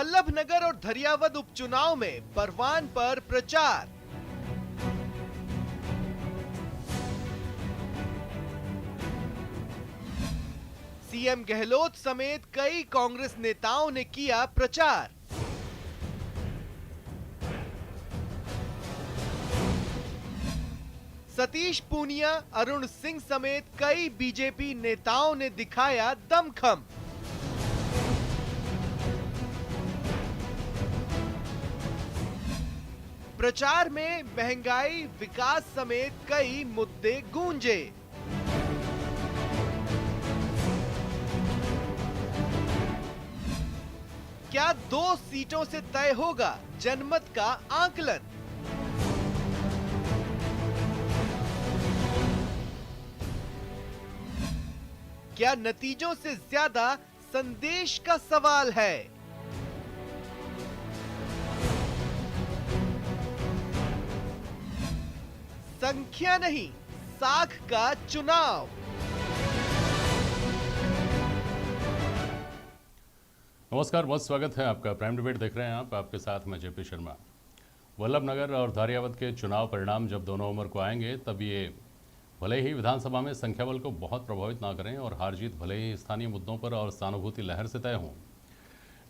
वल्लभनगर और धरियावद उपचुनाव में परवान पर प्रचार। सीएम गहलोत समेत कई कांग्रेस नेताओं ने किया प्रचार। सतीश पूनिया, अरुण सिंह समेत कई बीजेपी नेताओं ने दिखाया दमखम। प्रचार में महंगाई, विकास समेत कई मुद्दे गूंजे। क्या 2 सीटों से तय होगा जनमत का आकलन? क्या नतीजों से ज्यादा संदेश का सवाल है? संख्या नहीं, साख का चुनाव। नमस्कार, बहुत स्वागत है आपका। प्राइम डिबेट देख रहे हैं आप, आपके साथ मैं जेपी शर्मा। वल्लभनगर और धारियावद के चुनाव परिणाम जब 2 नवंबर को आएंगे, तब ये भले ही विधानसभा में संख्या बल को बहुत प्रभावित ना करें और हार जीत भले ही स्थानीय मुद्दों पर और सहानुभूति लहर से तय हों,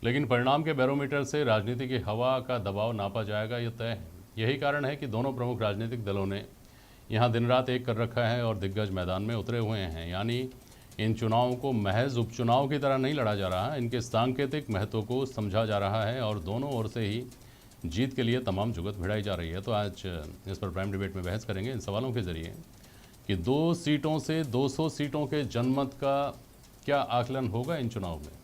लेकिन परिणाम के बैरोमीटर से राजनीति की हवा का दबाव नापा जाएगा, ये तय है। यही कारण है कि दोनों प्रमुख राजनीतिक दलों ने यहाँ दिन रात एक कर रखा है और दिग्गज मैदान में उतरे हुए हैं। यानी इन चुनावों को महज उपचुनाव की तरह नहीं लड़ा जा रहा, इनके सांकेतिक महत्व को समझा जा रहा है और दोनों ओर से ही जीत के लिए तमाम जुगत भिड़ाई जा रही है। तो आज इस पर प्राइम डिबेट में बहस करेंगे इन सवालों के जरिए कि 2 सीटों से 200 सीटों के जनमत का क्या आकलन होगा इन चुनाव में।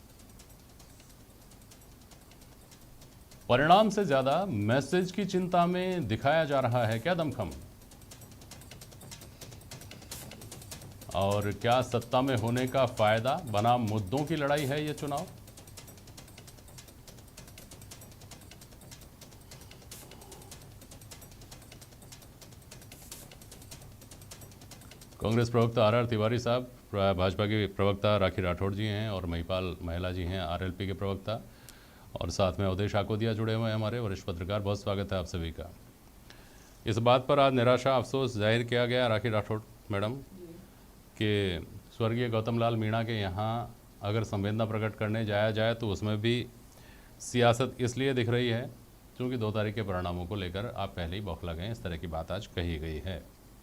परिणाम से ज्यादा मैसेज की चिंता में दिखाया जा रहा है क्या दमखम, और क्या सत्ता में होने का फायदा बना मुद्दों की लड़ाई है ये चुनाव। कांग्रेस प्रवक्ता आर तिवारी साहब, भाजपा के प्रवक्ता राखी राठौड़ जी हैं और महिपाल महिला जी हैं आरएलपी के प्रवक्ता, और साथ में अवधेश आकोदिया जुड़े हुए हैं हमारे वरिष्ठ पत्रकार। बहुत स्वागत है आप सभी का। इस बात पर आज निराशा अफसोस जाहिर किया गया राखी राठौड़ मैडम कि स्वर्गीय गौतम लाल मीणा के यहाँ अगर संवेदना प्रकट करने जाया जाए तो उसमें भी सियासत इसलिए दिख रही है क्योंकि 2 तारीख के परिणामों को लेकर आप पहले ही बौखला गए। इस तरह की बात आज कही गई है।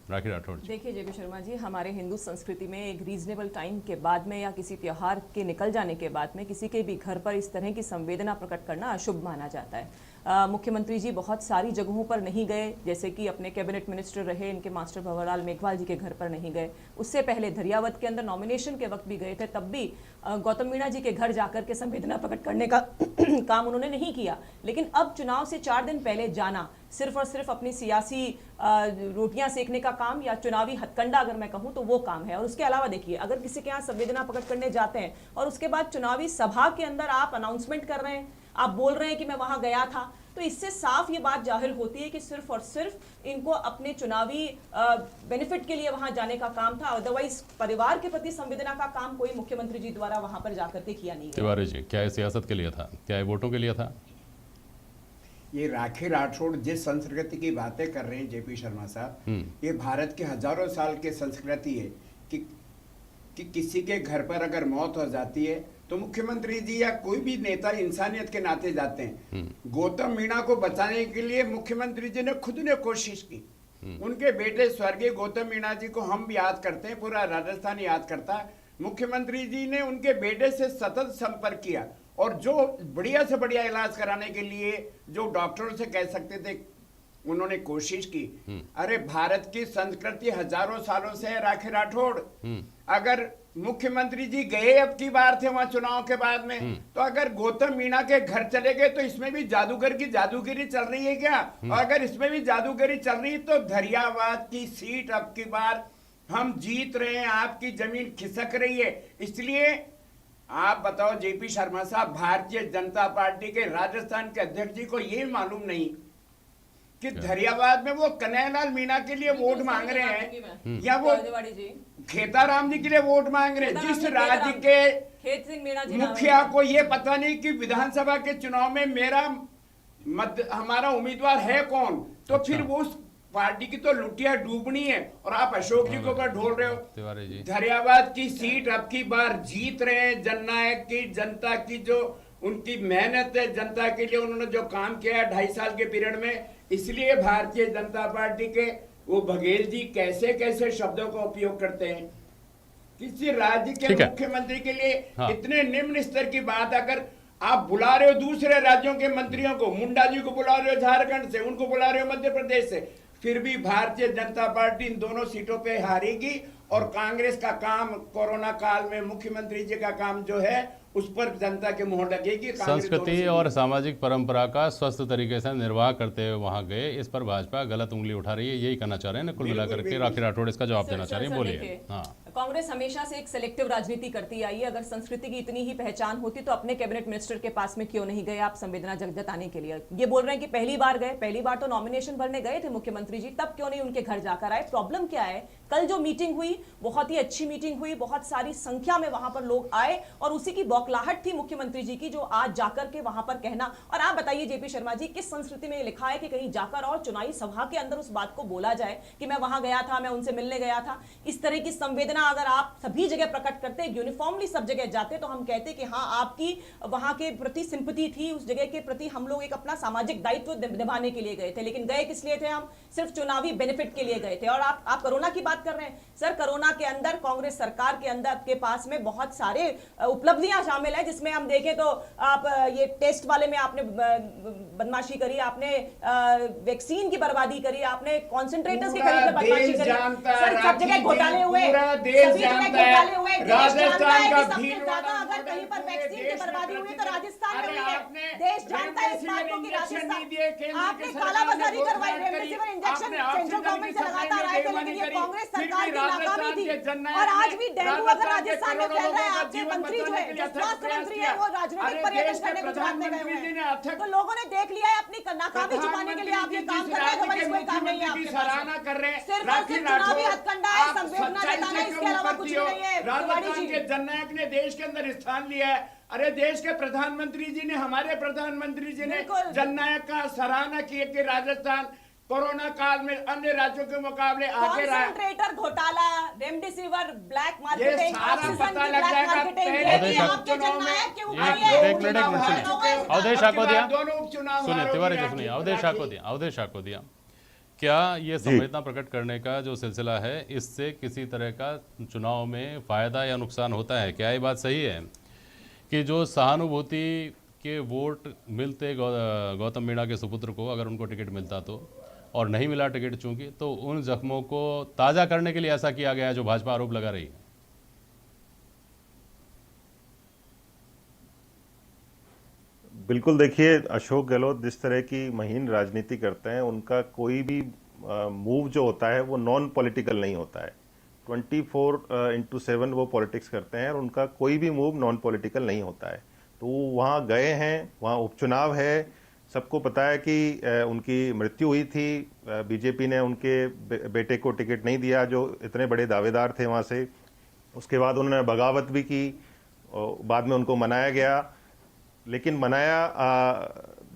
राखी राठौड़ जी, देखिए जेपी शर्मा जी, हमारे हिंदू संस्कृति में एक रीजनेबल टाइम के बाद में या किसी त्योहार के निकल जाने के बाद में किसी के भी घर पर इस तरह की संवेदना प्रकट करना अशुभ माना जाता है। मुख्यमंत्री जी बहुत सारी जगहों पर नहीं गए, जैसे कि अपने कैबिनेट मिनिस्टर रहे इनके मास्टर भंवरलाल मेघवाल जी के घर पर नहीं गए। उससे पहले धरियावद के अंदर नॉमिनेशन के वक्त भी गए थे, तब भी गौतम मीणा जी के घर जाकर के संवेदना प्रकट करने का काम उन्होंने नहीं किया। लेकिन अब चुनाव से 4 दिन पहले जाना सिर्फ और सिर्फ अपनी सियासी रोटियां सेकने का काम या चुनावी हथकंडा अगर मैं कहूं तो वो काम है। और उसके अलावा देखिए, अगर किसी के यहाँ संवेदना प्रकट करने जाते हैं और उसके बाद चुनावी सभा के अंदर आप अनाउंसमेंट कर रहे हैं, आप बोल रहे हैं कि मैं वहां गया था, तो इससे साफ ये बात जाहिर होती है कि सिर्फ और सिर्फ इनको अपने चुनावी बेनिफिट के लिए वहां जाने का काम था। अदरवाइज परिवार के प्रति संवेदना का काम कोई मुख्यमंत्री जी द्वारा वहां पर जाकर के किया नहीं। तिवारी जी, क्या ये सियासत के लिए था, क्या ये वोटों के लिए था? ये राखी राठौड़ जिस संस्कृति की बातें कर रहे हैं जेपी शर्मा साहब, ये भारत की हजारों साल की संस्कृति है कि किसी के घर पर अगर मौत हो जाती है तो मुख्यमंत्री जी या कोई भी नेता इंसानियत के नाते जाते हैं। गौतम मीणा को बचाने के लिए मुख्यमंत्री जी ने खुद ने कोशिश की। उनके बेटे स्वर्गीय गौतम मीणा जी को हम याद करते हैं, पूरा राजस्थान याद करता है। मुख्यमंत्री जी ने उनके बेटे से सतत संपर्क किया और जो बढ़िया से बढ़िया इलाज कराने के लिए जो डॉक्टरों से कह सकते थे उन्होंने कोशिश की। अरे भारत की संस्कृति हजारों सालों से है राखी राठौड़। अगर मुख्यमंत्री जी गए अब की बार थे वहां चुनाव के बाद में, तो अगर गौतम मीणा के घर चले गए तो इसमें भी जादूगर की जादूगिरी चल रही है क्या? और अगर इसमें भी जादूगिरी चल रही है तो धरियावाद की सीट अब की बार हम जीत रहे हैं, आपकी जमीन खिसक रही है। इसलिए आप बताओ जेपी शर्मा साहब, भारतीय जनता पार्टी के राजस्थान के अध्यक्ष जी को ये मालूम नहीं कि धरियावाद में वो कन्हैयालाल मीणा के लिए वोट मांग रहे हैं या वो खेताराम जी के लिए वोट मांग रहे हैं। खेताराम जिस जी, राज्य खेताराम। के खेत सिंह मीणा जी मुखिया को ये पता नहीं कि विधानसभा के चुनाव में हमारा उम्मीदवार है कौन, तो अच्छा। फिर वो उस पार्टी की तो लुटिया डूबनी है। और आप अशोक जी के ऊपर ढोल रहे हो। तिवारी जी। धरियावाद की सीट अब की बार जीत रहे हैं। जननायक की, जनता की जो उनकी मेहनत है, जनता के लिए उन्होंने जो काम किया है 2.5 साल के पीरियड में, इसलिए भारतीय जनता पार्टी के वो बघेल जी कैसे कैसे शब्दों का उपयोग करते हैं। किसी राज्य के ठीक है। मुख्यमंत्री के लिए हाँ। इतने निम्न स्तर की बात, अगर आप बुला रहे हो दूसरे राज्यों के मंत्रियों को, मुंडा जी को बुला रहे हो झारखंड से, उनको बुला रहे हो मध्य प्रदेश से, फिर भी भारतीय जनता पार्टी इन दोनों सीटों पे हारेगी। और कांग्रेस का काम कोरोना काल में मुख्यमंत्री जी का काम जो है उस पर जनता के मुंह लगेगी। कांग्रेस दोनों संस्कृति सीटें- और सामाजिक परंपरा का स्वस्थ तरीके से निर्वाह करते हुए वहां गए, इस पर भाजपा गलत उंगली उठा रही है, यही कहना चाह रहे हैं ना कुल मिलाकर के। राखी राठौड़ इसका जवाब देना चाह रही है, बोलिए। देखिए, हाँ, कांग्रेस हमेशा से एक सिलेक्टिव राजनीति करती आई है। अगर संस्कृति की इतनी ही पहचान होती तो अपने कैबिनेट मिनिस्टर के पास में क्यों नहीं गए आप संवेदना जताने के लिए? ये बोल रहे हैं कि पहली बार गए, पहली बार तो नॉमिनेशन भरने गए थे मुख्यमंत्री जी, तब क्यों नहीं उनके घर जाकर आए? प्रॉब्लम क्या है? कल जो मीटिंग हुई बहुत ही अच्छी मीटिंग हुई, बहुत सारी संख्या में वहां पर लोग आए और उसी की बौखलाहट थी मुख्यमंत्री जी की, जो आज जाकर के वहां पर कहना। और आप बताइए जेपी शर्मा जी, किस संस्कृति में लिखा है कि कहीं जाकर और चुनावी सभा के अंदर उस बात को बोला जाए कि मैं वहां गया था, मैं उनसे मिलने गया था? इस तरह की संवेदना अगर आप सभी जगह प्रकट करते, यूनिफॉर्मली सब जगह जाते, तो हम कहते कि हाँ आपकी वहां के प्रति सिंपैथी थी, उस जगह के प्रति हम लोग एक अपना सामाजिक दायित्व निभाने के लिए गए थे। लेकिन गए किस लिए थे? हम सिर्फ चुनावी बेनिफिट के लिए गए थे। और आप कोरोना की बात कर रहे हैं सर, कोरोना के अंदर कांग्रेस सरकार के अंदर के पास में बहुत सारे उपलब्धियां शामिल है, जिसमें हम देखें तो आप ये टेस्ट वाले में आपने बदमाशी करी, आपने वैक्सीन की बर्बादी करी, आपने कॉन्सेंट्रेटर्स की खरीद में बदमाशी करी। सर सब जगह घोटाले हुए, सभी जगह घोटाले हुए। देश जानता है कि सबसे ज्यादा अगर कहीं पर वैक्सीन की बर्बादी हुई तो राजस्थान में हुई है। देश जानता है इस बात को कि राजस्थान आपने कालाबाजारी करवाई, रेमडेसिविर इंजेक्शन सेंट्रल गवर्नमेंट से लगातार आए थे, लेकिन ये कांग्रेस सरकार की नाकामी थी। और आज भी डेंगू अगर राजस्थान में फैल रहा है, आपके मंत्री जो है, जो स्वास्थ्य मंत्री है, वो राजनीतिक पर्यटन करने गुजरात में गए हुए हैं। तो लोगों ने देख लिया है अपनी नाकामी छुपाने के लिए आप ये काम कर रहे हैं, हमारी कोई काम नहीं है आपके सराहना कर रहे हैं। सिर्फ और सिर्फ चुनावी हथकंडा है, संवेदना जताना, इसके अलावा कुछ नहीं है। राजस्थान के जननायक ने देश के अंदर स्थान लिया है। अरे देश के प्रधानमंत्री जी ने, हमारे प्रधानमंत्री जी ने जननायक का सराहना की है कि राजस्थान कोरोना काल में अन्य राज्यों के मुकाबले आगे रहा। कॉन्सेंट्रेटर घोटाला, रेमडेसिविर ब्लैक मार्केटिंग, ये सारा ऑक्सीजन पता की लग ब्लैक जाएगा। मार्केटिंग, पहले ये भी आपके जननायक के ऊपर एक है। मिनट सुनिए, अवधेश आपको दिया, दोनों उपचुनाव सुनिए हारोगी तिवारी जी, राज्य सुनिए, की अवधेश आपको दिया, अवधेश आपको दिया। क्या ये संवेदना प्रकट करने का जो सिलसिला है, इससे किसी तरह का चुनाव में फायदा या नुकसान होता है? क्या ये बात सही है कि जो सहानुभूति के वोट मिलते गौतम मीणा के सुपुत्र को, अगर उनको टिकट मिलता तो, और नहीं मिला टिकट चूंकि, तो उन जख्मों को ताज़ा करने के लिए ऐसा किया गया है जो भाजपा आरोप लगा रही है? बिल्कुल, देखिए अशोक गहलोत जिस तरह की महीन राजनीति करते हैं, उनका कोई भी मूव जो होता है वो नॉन पॉलिटिकल नहीं होता है। 24/7 वो पॉलिटिक्स करते हैं और उनका कोई भी मूव नॉन पॉलिटिकल नहीं होता है। तो वो वहाँ गए हैं, वहाँ उपचुनाव है, सबको पता है कि उनकी मृत्यु हुई थी, बीजेपी ने उनके बेटे को टिकट नहीं दिया जो इतने बड़े दावेदार थे वहाँ से। उसके बाद उन्होंने बगावत भी की, बाद में उनको मनाया गया, लेकिन मनाया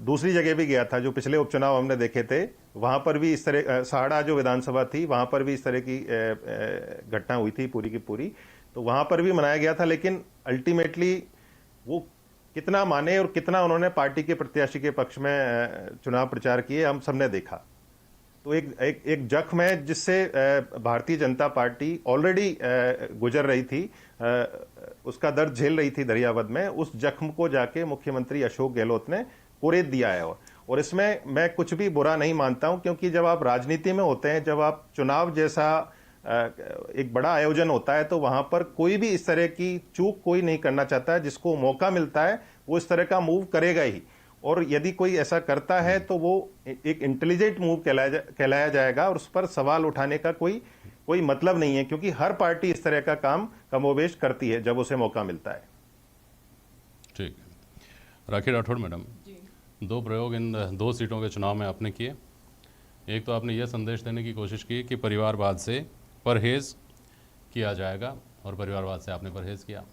दूसरी जगह भी गया था। जो पिछले उपचुनाव हमने देखे थे वहाँ पर भी इस तरह, सहाड़ा जो विधानसभा थी वहाँ पर भी इस तरह की घटना हुई थी पूरी की पूरी, तो वहाँ पर भी मनाया गया था। लेकिन अल्टीमेटली वो कितना माने और कितना उन्होंने पार्टी के प्रत्याशी के पक्ष में चुनाव प्रचार किए, हम सबने देखा। तो एक जख्म है जिससे भारतीय जनता पार्टी ऑलरेडी गुजर रही थी, उसका दर्द झेल रही थी दरियावद में। उस जख्म को जाके मुख्यमंत्री अशोक गहलोत ने कुरेद दिया है। और इसमें मैं कुछ भी बुरा नहीं मानता हूं, क्योंकि जब आप राजनीति में होते हैं, जब आप चुनाव जैसा एक बड़ा आयोजन होता है, तो वहां पर कोई भी इस तरह की चूक कोई नहीं करना चाहता है। जिसको मौका मिलता है वो इस तरह का मूव करेगा ही, और यदि कोई ऐसा करता है तो वो एक इंटेलिजेंट मूव कहलाया जाएगा और उस पर सवाल उठाने का कोई मतलब नहीं है, क्योंकि हर पार्टी इस तरह का काम कमोबेश करती है जब उसे मौका मिलता है। ठीक है, राखी राठौड़ मैडम, दो प्रयोग इन दो सीटों के चुनाव में आपने किए। एक तो आपने यह संदेश देने की कोशिश की कि परिवारवाद से परहेज किया जाएगा और परिवारवाद से आपने परहेज़ किया।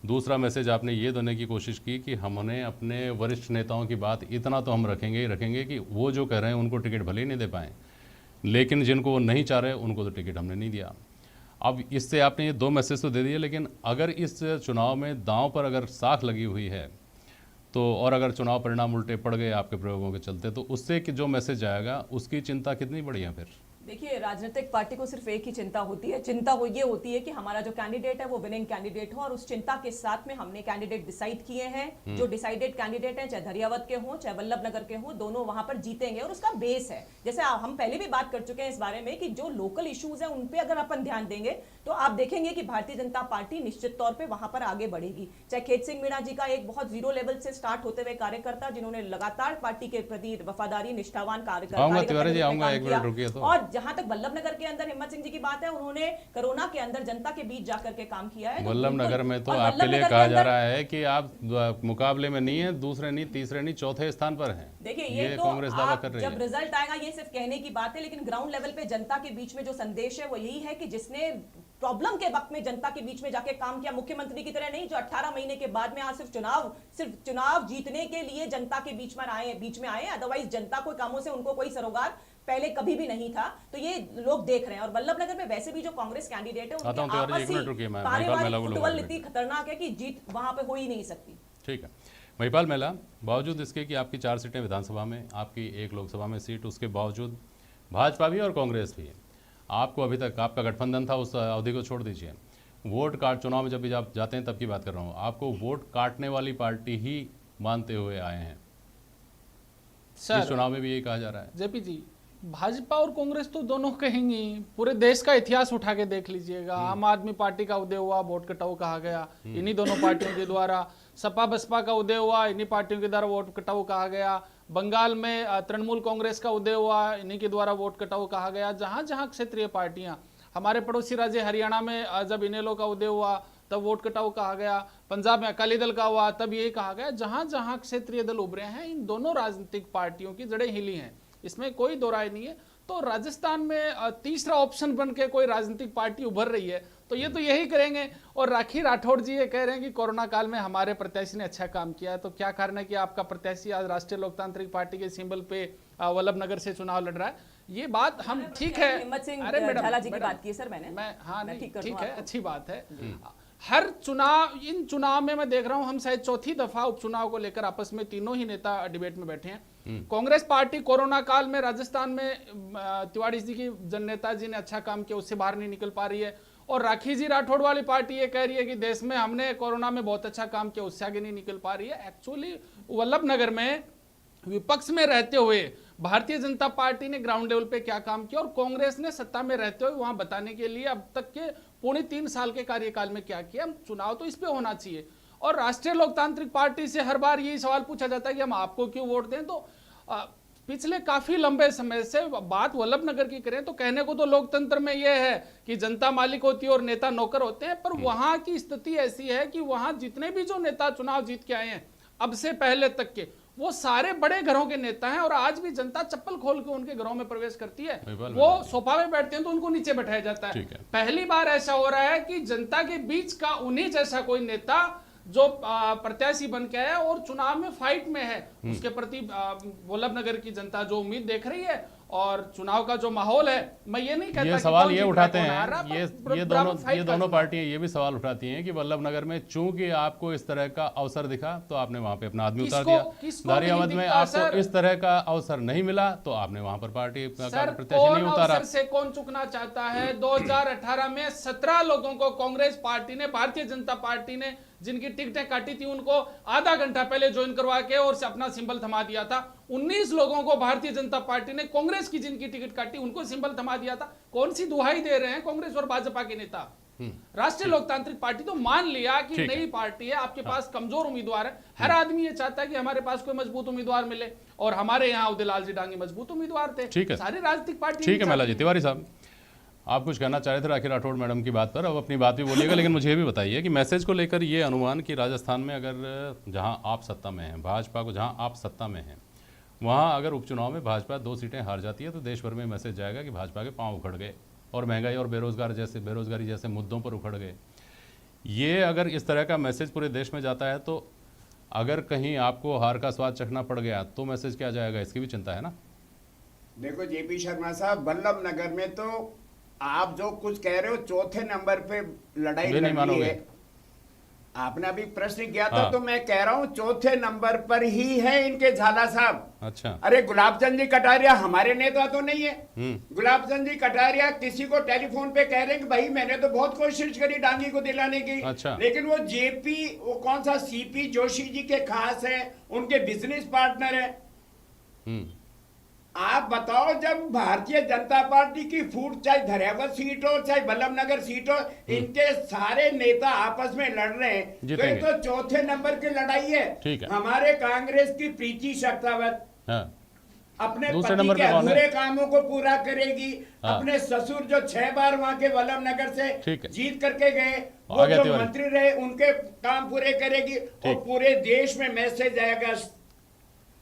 दूसरा मैसेज आपने ये देने की कोशिश की कि हमने अपने वरिष्ठ नेताओं की बात इतना तो हम रखेंगे ही रखेंगे कि वो जो कह रहे हैं उनको टिकट भले ही नहीं दे पाएँ, लेकिन जिनको वो नहीं चाह रहे उनको तो टिकट हमने नहीं दिया। अब इससे आपने ये 2 मैसेज तो दे दिए, लेकिन अगर इस चुनाव में दांव पर अगर साख लगी हुई है तो, और अगर चुनाव परिणाम उल्टे पड़ गए आपके प्रयोगों के चलते, तो उससे कि जो मैसेज आएगा उसकी चिंता कितनी बड़ी है फिर? देखिए, राजनीतिक पार्टी को सिर्फ एक ही चिंता होती है, चिंता वो ये होती है कि हमारा जो कैंडिडेट है वो विनिंग कैंडिडेट हो, और उस चिंता के साथ में हमने कैंडिडेट डिसाइड किए हैं। जो डिसाइडेड कैंडिडेट हैं, चाहे धरियावत के हों चाहे वल्लभ नगर के हों, दोनों वहां पर जीतेंगे। और उसका बेस है, जैसे हम पहले भी बात कर चुके हैं इस बारे में, कि जो लोकल इश्यूज है उन पे अगर अपन ध्यान देंगे तो आप देखेंगे कि भारतीय जनता पार्टी निश्चित तौर पर वहां पर आगे बढ़ेगी। चाहे खेत सिंह मीणा जी का एक बहुत जीरो लेवल से स्टार्ट होते हुए कार्यकर्ता, जिन्होंने लगातार पार्टी के प्रति वफादारी, निष्ठावान कार्यकर्ता, और जहां तक वल्लभ नगर के अंदर हिम्मत सिंह जी की बात है, उन्होंने कोरोना के अंदर जनता के बीच जाकर के काम किया है। वल्लभ नगर में तो आपके लिए कहा जा रहा है कि आप मुकाबले में नहीं है, दूसरे नहीं, तीसरे नहीं, चौथे स्थान पर हैं। देखिए, ये तो कांग्रेस दावा कर रही है। जब रिजल्ट आएगा ये सिर्फ कहने की बात है, लेकिन ग्राउंड लेवल पे जनता के बीच में जो संदेश है वो यही है कि जिसने प्रॉब्लम के वक्त में जनता के बीच में जाके काम किया, मुख्यमंत्री की तरह नहीं जो 18 महीने के बाद में आज सिर्फ चुनाव जीतने के लिए जनता के बीच में आए, अदरवाइज जनता को कामों से उनको कोई सरोकार पहले कभी भी नहीं था। तो ये लोग देख रहे हैं। और वल्लभ नगर में वैसे भी जो कांग्रेस कैंडिडेट है उनकी आपसी पारिवारिक फुटबॉल इतनी खतरनाक है कि जीत वहां पे हो ही नहीं सकती। ठीक है, महिपाल मेला, बावजूद इसके कि आपकी 4 सीटें विधानसभा में, आपकी 1 लोकसभा में सीट, उसके बावजूद भाजपा भी और कांग्रेस भी, आपको अभी तक आपका गठबंधन था उस अवधि को छोड़ दीजिए, वोट काट चुनाव में जब भी आप जाते हैं तब की बात कर रहा हूँ, आपको वोट काटने वाली पार्टी ही मानते हुए आए हैं। इस चुनाव में भी यही कहा जा रहा है। जेपी जी, भाजपा और कांग्रेस तो दोनों कहेंगी, पूरे देश का इतिहास उठा के देख लीजिएगा। आम आदमी पार्टी का उदय हुआ, वोट कटाव कहा गया, इन्हीं दोनों पार्टियों के द्वारा। सपा बसपा का उदय हुआ, इन्हीं पार्टियों के द्वारा वोट कटाव कहा गया। बंगाल में तृणमूल कांग्रेस का उदय हुआ, इन्हीं के द्वारा वोट कटाव कहा गया। जहां जहां क्षेत्रीय पार्टियां, हमारे पड़ोसी राज्य हरियाणा में जब इनेलो का उदय हुआ तब वोट कटाव कहा गया, पंजाब में अकाली दल का हुआ तब यही कहा गया। जहां जहां क्षेत्रीय दल उभरे हैं, इन दोनों राजनीतिक पार्टियों की जड़ें हिली हैं, इसमें कोई दो राय नहीं है। तो राजस्थान में तीसरा ऑप्शन बन के कोई राजनीतिक पार्टी उभर रही है तो ये तो यही करेंगे। और राखी राठौड़ जी ये कह रहे हैं कि कोरोना काल में हमारे प्रत्याशी ने अच्छा काम किया है, तो क्या कारण है कि आपका प्रत्याशी आज राष्ट्रीय लोकतांत्रिक पार्टी के सिंबल पे वल्लभ नगर से चुनाव लड़ रहा है? ये बात हम ठीक है, अरे मैडम जी की बात की सर मैंने, मैं हाँ नहीं ठीक है, अच्छी बात है। हर चुनाव, इन चुनाव में मैं देख रहा हूं हम शायद चौथी दफा उपचुनाव को लेकर आपस में तीनों ही नेता डिबेट में बैठे हैं। कांग्रेस पार्टी कोरोना काल में राजस्थान में तिवारी जी की जननेता जी ने अच्छा काम किया, उससे बाहर नहीं निकल पा रही है। और राखी जी राठौड़ वाली पार्टी ये कह रही है कि देश में हमने कोरोना में बहुत अच्छा काम किया, उससे आगे नहीं निकल पा रही है। एक्चुअली वल्लभ नगर में विपक्ष में रहते हुए भारतीय जनता पार्टी ने ग्राउंड लेवल पे क्या काम किया और कांग्रेस ने सत्ता में रहते हुए वहां बताने के लिए अब तक के 3.25 साल के कार्यकाल में क्या किया। चुनाव तो इस पे होना चाहिए। और राष्ट्रीय लोकतांत्रिक पार्टी से हर बार यही सवाल पूछा जाता है कि हम आपको क्यों वोट दें। तो पिछले काफी लंबे समय से बात वल्लभ नगर की करें तो कहने को तो लोकतंत्र में यह है कि जनता मालिक होती है और नेता नौकर होते हैं, पर वहां की स्थिति ऐसी है कि वहां जितने भी जो नेता चुनाव जीत के आए हैं अब से पहले तक के, वो सारे बड़े घरों के नेता हैं और आज भी जनता चप्पल खोल के उनके घरों में प्रवेश करती है। वो सोफा में बैठते हैं तो उनको नीचे बैठाया जाता है। पहली बार ऐसा हो रहा है कि जनता के बीच का उन्हीं जैसा कोई नेता जो प्रत्याशी बन के आया और चुनाव में फाइट में है, उसके प्रति वल्लभ नगर की जनता जो उम्मीद देख रही है और चुनाव का जो माहौल है, मैं ये नहीं कहता ये सवाल ये उठाते हैं, ये दोनों पार्टियां ये भी सवाल उठाती हैं कि वल्लभ नगर में चूंकि आपको इस तरह का अवसर दिखा तो आपने वहां पे अपना आदमी उतार दिया, दारियावद में आपको इस तरह का अवसर नहीं मिला तो आपने वहां पर पार्टी प्रत्याशी नहीं उतारा। से कौन चुकना चाहता है? 2018 में 17 लोगों को कांग्रेस पार्टी ने, भारतीय जनता पार्टी ने जिनकी टिकटें काटी थी उनको आधा घंटा पहले ज्वाइन करवा के और अपना सिंबल थमा दिया था। 19 लोगों को भारतीय जनता पार्टी ने, कांग्रेस की जिनकी टिकट काटी उनको सिंबल थमा दिया था। कौन सी दुहाई दे रहे हैं कांग्रेस और भाजपा के नेता? राष्ट्रीय लोकतांत्रिक पार्टी तो मान लिया कि नई पार्टी है, आपके पास कमजोर उम्मीदवार है। हर आदमी ये चाहता है कि हमारे पास कोई मजबूत उम्मीदवार मिले और हमारे यहाँ उदयलाल जी डांगे मजबूत उम्मीदवार थे। सारी राजनीतिक पार्टी। ठीक है मेला जी। तिवारी साहब, आप कुछ कहना चाह रहे थे राखी राठौड़ मैडम की बात पर, अब अपनी बात भी बोलिएगा, लेकिन मुझे ये भी बताइए कि मैसेज को लेकर ये अनुमान कि राजस्थान में अगर जहां आप सत्ता में हैं, भाजपा को जहां आप सत्ता में हैं, वहां अगर उपचुनाव में भाजपा 2 सीटें हार जाती है तो देश भर में मैसेज जाएगा कि भाजपा के पांव उखड़ गए, और महंगाई और बेरोजगारी जैसे मुद्दों पर उखड़ गए। ये अगर इस तरह का मैसेज पूरे देश में जाता है तो अगर कहीं आपको हार का स्वाद चखना पड़ गया तो मैसेज क्या जाएगा, इसकी भी चिंता है ना। देखो जेपी शर्मा साहब, बल्लभ नगर में तो आप जो कुछ कह रहे हो चौथे नंबर पे लड़ाई नहीं लड़ी मानोगे। है। आपने अभी प्रश्न किया था हाँ। तो मैं कह रहा हूं चौथे नंबर पर ही है इनके झाला साहब। अच्छा। अरे गुलाबचंद जी कटारिया हमारे नेता तो नहीं है। गुलाबचंद जी कटारिया किसी को टेलीफोन पे कह रहे हैं कि भाई मैंने तो बहुत कोशिश करी डांगी को दिलाने की। अच्छा। लेकिन वो जेपी, वो कौन सा सीपी जोशी जी के खास है, उनके बिजनेस पार्टनर है। आप बताओ, जब भारतीय जनता पार्टी की फूट चाहे धरियावत सीट हो चाहे बल्लभ नगर सीट हो, इनके सारे नेता आपस में लड़ रहे हैं तो ये तो चौथे नंबर की लड़ाई है। ठीक है। हमारे कांग्रेस की प्रीति शेखावत अपने दूसरे पति नंबर के पे कौन है? अधूरे कामों को पूरा करेगी। हाँ। अपने ससुर जो 6 बार वहां के बल्लभ नगर से ठीक है। जीत करके गए, वो आगे जो तिवारी। मंत्री रहे उनके काम पूरे करेगी और पूरे देश में मैसेज आएगा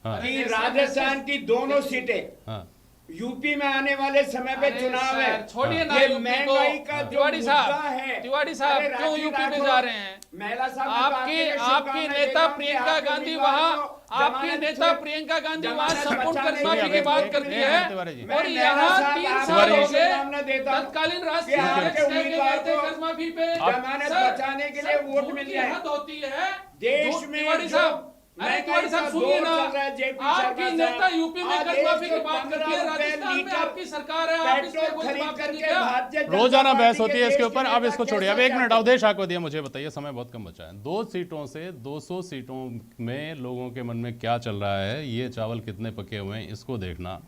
कि राजस्थान की दोनों सीटें यूपी में आने वाले समय पे चुनाव है। छोड़िए ना ये यूपी को। महंगाई का जो तिवारी मुद्दा है, तिवारी साहब अरे क्यों राखी यूपी में राठौर, जा रहे हैं? महिला साहब ने कहा कि आपकी शुभकामनाएं नेता देता हूं कि प्रियंका आपके गांधी उम्मीदवार वहाँ को आपकी जमानत नेता छूट- प्रियंका गांधी वहाँ जमानत संपूर्ण बचाने कर्जमाफी के की लिए बात एक करती मिनट है तिवारी जी। और मैं यहाँ साहब 3 आपको साल हो शुभकामना गए देता हूं तत्कालीन कि राष्ट्रीय आपके अध्यक्ष कह के उम्मीदवार गए थे को कर्जमाफी पे जमानत सर, बचाने के लिए सर, वोट झूठ मिल की जाए। हद होती है देश में तिवारी जो साहब, अरे महंगाई तिवारी साहब का सुनिए दौर ना, चल रहा है, जेपी आपकी शर्मा नेता साहब, यूपी में आज कर्जमाफी की एक सौ बात करती है, 15 रुपए राजस्थान में लीटर आपकी सरकार है, आप इस पे पेट्रोल कोई खरीद जवाब करके देंगे क्या? भारतीय जनता रोजाना पार्टी बहस के होती है देश इसके के ऊपर। अब नेता इसको छोड़िए, अब कैसा 1 मिनट चाहते हैं? अवधेश को दिया, मुझे बताइए, समय बहुत कम बचा है। 2 सीटों से 200 सीटों में लोगों के मन में क्या चल रहा है, ये चावल कितने पके हुए हैं, इसको देखना,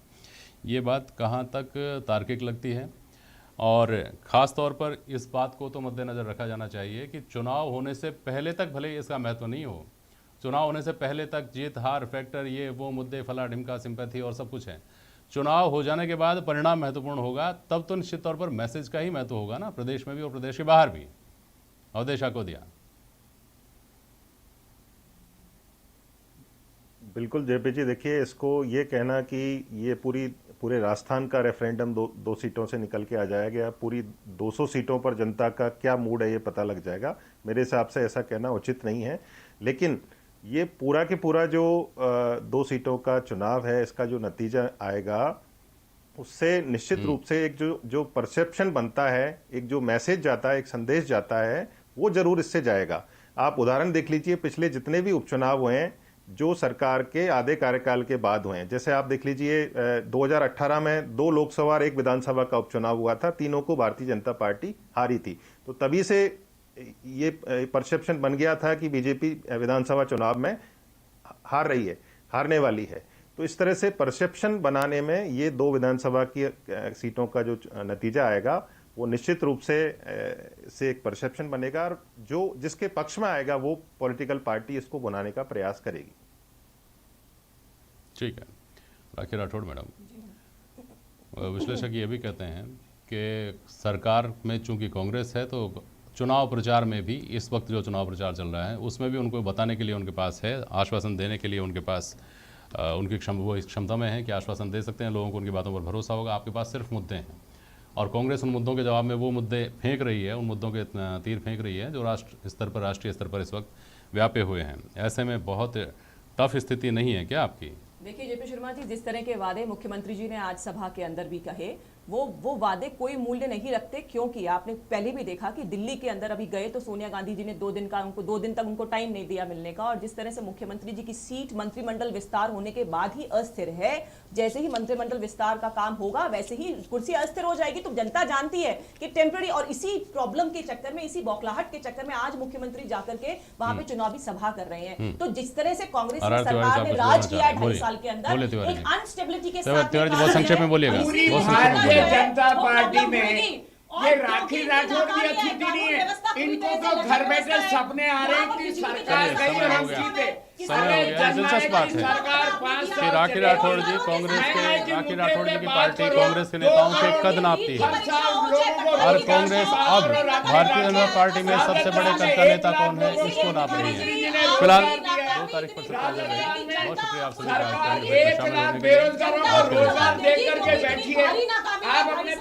ये बात कहाँ तक तार्किक लगती है। और ख़ास तौर पर इस बात को तो मद्देनज़र रखा जाना चाहिए कि चुनाव होने से पहले तक भले इसका महत्व नहीं हो, चुनाव होने से पहले तक जीत हार फैक्टर ये वो मुद्दे फला ढिमका सिंपैथी और सब कुछ है। चुनाव हो जाने के बाद परिणाम महत्वपूर्ण होगा, तब तो निश्चित तौर पर मैसेज का ही महत्व होगा ना, प्रदेश में भी और प्रदेश के बाहर भी। अवधेश को दिया। बिल्कुल जेपी जी, देखिए इसको ये कहना कि ये पूरे राजस्थान का रेफरेंडम दो सीटों से निकल के आ जाएगा, पूरी 200 सीटों पर जनता का क्या मूड है ये पता लग जाएगा, मेरे हिसाब से ऐसा कहना उचित नहीं है। लेकिन ये पूरा के पूरा जो 2 सीटों का चुनाव है, इसका जो नतीजा आएगा उससे निश्चित रूप से एक जो परसेप्शन बनता है, एक जो मैसेज जाता है, एक संदेश जाता है, वो जरूर इससे जाएगा। आप उदाहरण देख लीजिए, पिछले जितने भी उपचुनाव हुए हैं जो सरकार के आधे कार्यकाल के बाद हुए हैं, जैसे आप देख लीजिए 2018 में 2 लोकसभा और 1 विधानसभा का उपचुनाव हुआ था, तीनों को भारतीय जनता पार्टी हारी थी। तो तभी से ये परसेप्शन बन गया था कि बीजेपी विधानसभा चुनाव में हार रही है, हारने वाली है। तो इस तरह से परसेप्शन बनाने में ये 2 विधानसभा की सीटों का जो नतीजा आएगा वो निश्चित रूप से एक परसेप्शन बनेगा, और जिसके पक्ष में आएगा वो पॉलिटिकल पार्टी इसको बनाने का प्रयास करेगी। ठीक है। राखी राठौड़ मैडम, विश्लेषक ये भी कहते हैं कि सरकार में चूंकि कांग्रेस है तो चुनाव प्रचार में भी, इस वक्त जो चुनाव प्रचार चल रहा है उसमें भी उनको बताने के लिए उनके पास है, आश्वासन देने के लिए उनके पास उनकी क्षमता में है कि आश्वासन दे सकते हैं, लोगों को उनकी बातों पर भरोसा होगा। आपके पास सिर्फ मुद्दे हैं और कांग्रेस उन मुद्दों के जवाब में वो मुद्दे फेंक रही है, उन मुद्दों के तीर फेंक रही है जो राष्ट्रीय स्तर पर इस वक्त व्यापे हुए हैं। ऐसे में बहुत टफ स्थिति नहीं है क्या आपकी? देखिए जेपी शर्मा जी, जिस तरह के वादे मुख्यमंत्री जी ने आज सभा के अंदर भी कहे, वो वादे कोई मूल्य नहीं रखते, क्योंकि आपने पहले भी देखा कि दिल्ली के अंदर अभी गए तो सोनिया गांधी जी ने 2 दिन तक उनको टाइम नहीं दिया मिलने का, और जिस तरह से मुख्यमंत्री जी की सीट मंत्रिमंडल विस्तार होने के बाद ही अस्थिर है, जैसे ही मंत्रिमंडल विस्तार का काम होगा वैसे ही कुर्सी अस्थिर हो जाएगी। तो जनता जानती है कि टेम्पररी, और इसी प्रॉब्लम के चक्कर में, इसी बौखलाहट के चक्कर में आज मुख्यमंत्री जाकर के वहां पे चुनावी सभा कर रहे हैं। तो जिस तरह से कांग्रेस की सरकार ने राज किया है 2.5 साल के अंदर, एक अनस्टेबिलिटी के साथ तिवारी जी बहुत संक्षेप में बोलिएगा। पूरी भारतीय जनता पार्टी में ये राखी राठौड़ की स्थिति नहीं है, इनको तो घर बैठे सपने आ रहे हैं कि सरकार गई और हम जीते। दिलचस्प बात है कि राखी राठौड़ जी की पार्टी कांग्रेस के नेताओं के कद नापती है, और कांग्रेस अब भारतीय जनता पार्टी में सबसे बड़े कद का नेता कौन है इसको नाप रही है। फिलहाल 2 तारीख पर सत्ता जब है। बहुत शुक्रिया आप सभी का 1 लाख बेरोजगारों को रोजगार देकर के बैठी है। आप अपने